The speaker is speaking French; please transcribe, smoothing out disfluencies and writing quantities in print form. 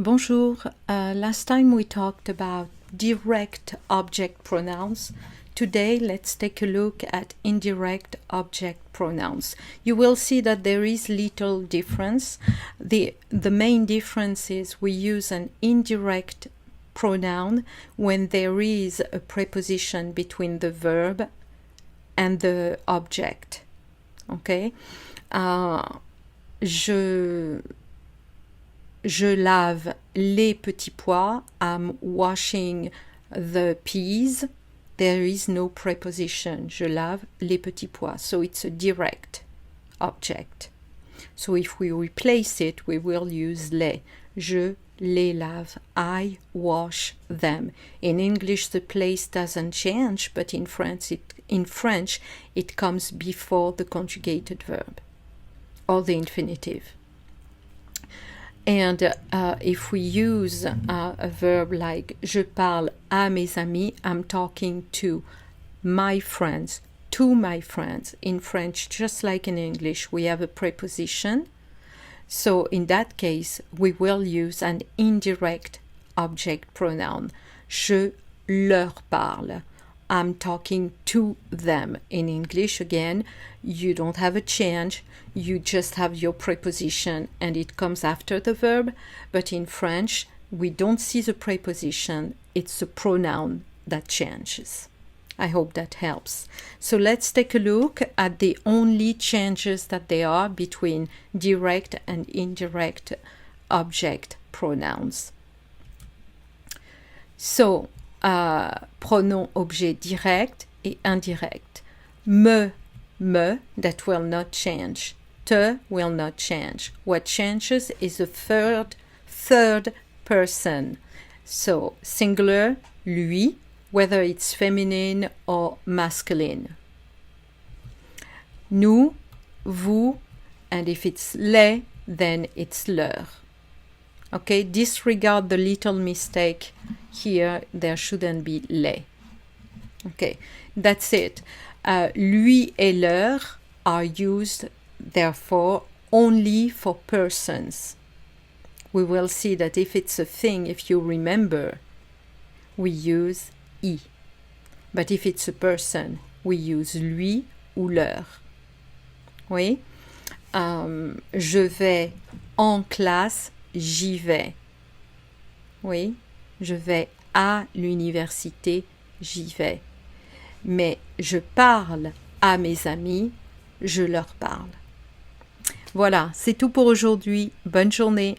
Bonjour. Last time we talked about direct object pronouns. Today let's take a look at indirect object pronouns. You will see that there is little difference. The main difference is we use an indirect pronoun when there is a preposition between the verb and the object. Okay? Je lave les petits pois. I'm washing the peas. There is no preposition. Je lave les petits pois. So it's a direct object. So if we replace it, we will use les. Je les lave. I wash them. In English, the place doesn't change, but in French, it comes before the conjugated verb or the infinitive. And if we use a verb like je parle à mes amis, I'm talking to my friends, In French, just like in English, we have a preposition. So in that case, we will use an indirect object pronoun. Je leur parle. I'm talking to them. In English, again, you don't have a change. You just have your preposition and it comes after the verb. But in French, we don't see the preposition. It's the pronoun that changes. I hope that helps. So let's take a look at the only changes that there are between direct and indirect object pronouns. So, pronom objet direct et indirect. Me, that will not change. Te will not change. What changes is the third person. So, singular, lui, whether it's feminine or masculine. Nous, vous, and if it's les, then it's leur. Okay, disregard the little mistake here. There shouldn't be les. Okay, that's it. Lui et leur are used, therefore, only for persons. We will see that if it's a thing, if you remember, we use I. But if it's a person, we use lui ou leur. Oui. Je vais en classe. J'y vais. Oui, je vais à l'université, j'y vais. Mais je parle à mes amis, je leur parle. Voilà, c'est tout pour aujourd'hui. Bonne journée.